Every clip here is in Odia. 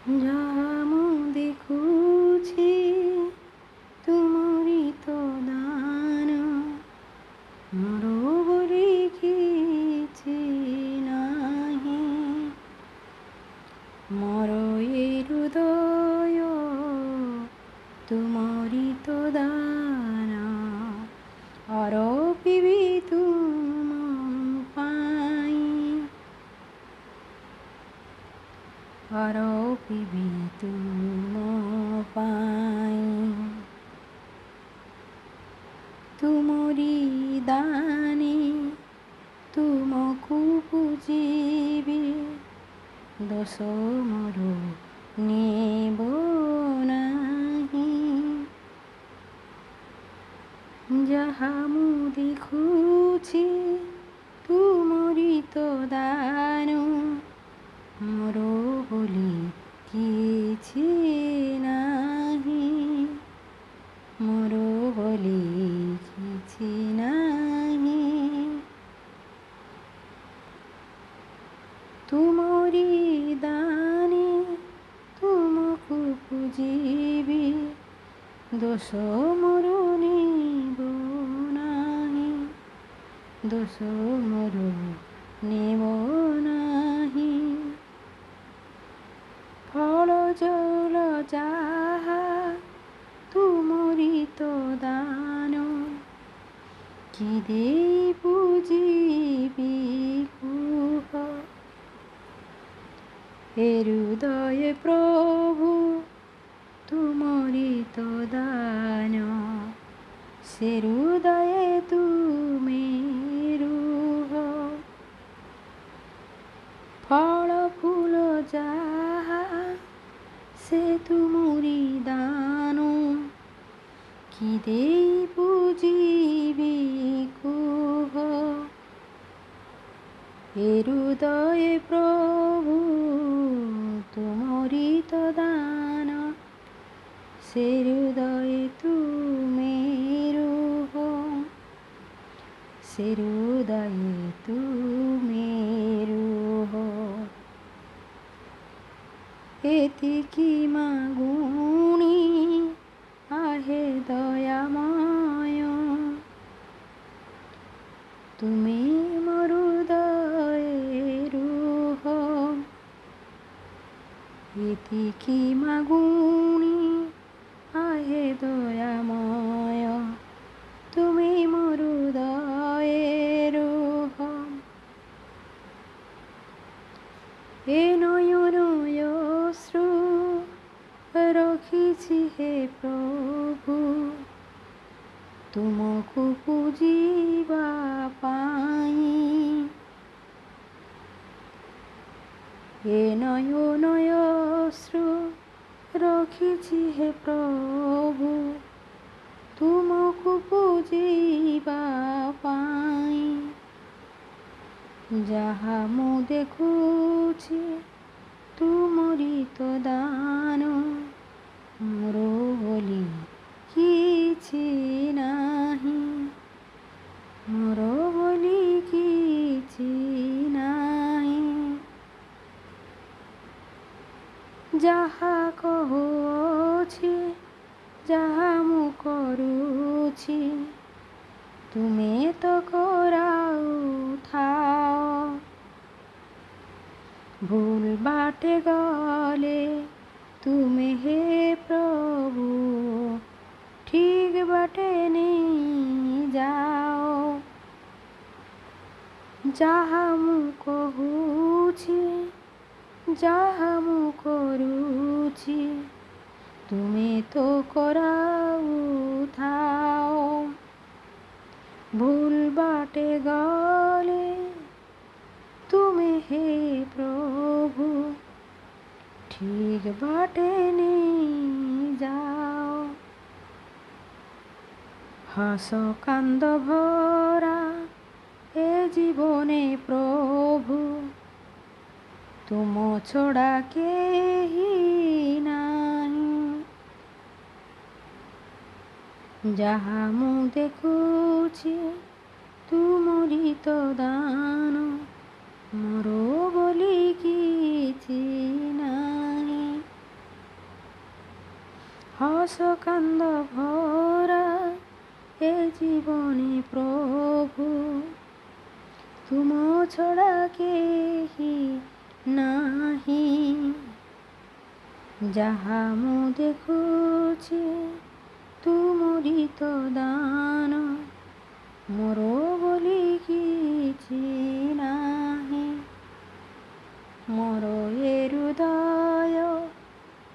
ଯାହା ମୁଁ ଦେଖୁଛି ତୁମରି ତ ଦାନ, ମୋର ବୋଲି କିଛି ନାହିଁ। ମୋର ଏ ହୃଦୟ ତୁମରି ତ ଦାନ, ଆରୋପିବି ତୁମ ପାଇଁ, ଆରୋପିବି ତୁମ ପାଇଁ। ତୁମରି ଦାନେ ତୁମକୁ ପୂଜିବି, ଦୋଷ ମୋର ନେବ ନାହିଁ। ଯାହା ମୁଁ ଦେଖୁଛି ତୁମରି ତ ଦାନ, ମୋର ବୋଲି କିଛି ନାହିଁ, ମୋର ବୋଲି କିଛି ନାହିଁ। ତୁମରି ଦାନେ ତୁମକୁ ପୂଜିବି, ଦୋଷ ମୋର ନେବ ନାହିଁ, ଦୋଷ ମୋର ନେବ ନାହିଁ। ଫଳ ଜଳ ଯାହା ତୁମରି ତ ଦାନ, କି ଦେଇ ପୂଜିବି କୁହ। ଏ ହୃଦୟ ପ୍ରଭୁ ତୁମରି ତ ଦାନ, ସେ ହୃଦୟ ତୁମେ ରୁହ। ଫଳ ଫୁଲ ଯାହା ସେ ତୁମରି ଦାନ, କି ଦେଇ ପୂଜିବି କୁହ। ଏ ହୃଦୟ ପ୍ରଭୁ ତୁମରି ତ ଦାନ, ସେ ହୃଦୟ ତୁମେ ରୁହ, ସେ ହୃଦୟ ତୁମେ ରୁହ। ଏତିକି ମାଗୁଣି ଆହେ ଦୟାମୟ, ତୁମେ ମୋ ହୃଦୟରେ ରୁହ। ଏତିକି ମାଗୁଣି ଆହେ ଦୟାମୟ, ତୁମେ ମୋ ହୃଦୟରେ ରୁହ। ଏ ନୟନ ଅଶ୍ରୁ ରଖିଛି ହେ ପ୍ରଭୁ, ତୁମକୁ ପୂଜିବା ପାଇଁ। ଏ ନୟନ ଅଶ୍ରୁ ରଖିଛି ହେ ପ୍ରଭୁ, ତୁମକୁ ପୂଜିବା ପାଇଁ। ଯାହା ମୁଁ ଦେଖୁଛି ତୁମରି ତ ଦାନ, ମୋର ବୋଲି କିଛି ନାହିଁ, ମୋର ବୋଲି କିଛି ନାହିଁ। ଯାହା କହୁଅଛି, ଯାହା ମୁଁ କରୁଛି, ତୁମେ ତ କରାଉଥାଅ। ଭୁଲ ବାଟେ ଗଲେ ତୁମେ ହେ ପ୍ରଭୁ ଠିକ୍ ବାଟେ ନେଇ ଯାଅ। ଯାହା ମୁଁ କହୁଛି, ଯାହା ମୁଁ କରୁଛି, ତୁମେ ତ କରାଉଥାଅ। ଭୁଲ ବାଟେ ଗଲେ ତୁମେ ହେ ପ୍ରଭୁ ଠିକ୍ ବାଟେ ନେଇ ଯାଅ। ହସ କାନ୍ଦ ଭରା ଏ ଜୀବନେ ପ୍ରଭୁ, ତୁମ ଛଡ଼ା କେହି ନାହିଁ। ଯାହା ମୁଁ ଦେଖୁଛି ତୁମରି ତ ଦାନ, ମୋର ବୋଲି କିଛି ନାହିଁ। হস কান্দ ভরা এ জীবনে প্রভু তুম ছড়া কেহি নাহি। যাহা ମୁଁ ଦେଖୁଛି ତୁମରି ତ ଦାନ ମୋର ବୋଲି କିଛି ନାହିଁ। ମୋର ଏ ହୃଦୟ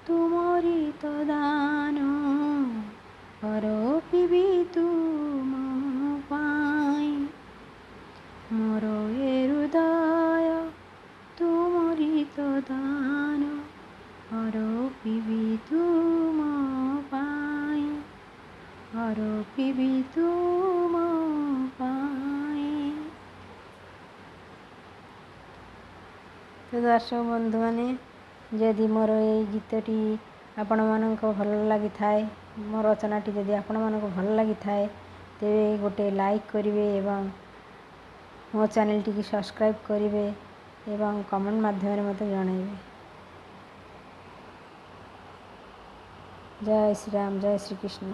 ତୁମରି ତ ଦାନ ଅରପିବି ତୁମ ପାଇଁ। ମୋର ଏ ହୃଦୟ ତୁମରି ତ ଦାନ ଅରପିବି ତୁମ ପାଇଁ। ଅରପିବି ତୁମ ପାଇଁ। ତ ଦର୍ଶକ ବନ୍ଧୁମାନେ, ଯଦି ମୋର ଏଇ ଗୀତଟି ଆପଣମାନଙ୍କୁ ଭଲ ଲାଗିଥାଏ, ମୋ ରଚନାଟି ଯଦି ଆପଣମାନଙ୍କୁ ଭଲ ଲାଗିଥାଏ, ତେବେ ଗୋଟେ ଲାଇକ୍ କରିବେ ଏବଂ ମୋ ଚ୍ୟାନେଲଟିକୁ ସବସ୍କ୍ରାଇବ୍ କରିବେ ଏବଂ କମେଣ୍ଟ ମାଧ୍ୟମରେ ମୋତେ ଜଣାଇବେ। ଜୟ ଶ୍ରୀରାମ, ଜୟ ଶ୍ରୀକୃଷ୍ଣ।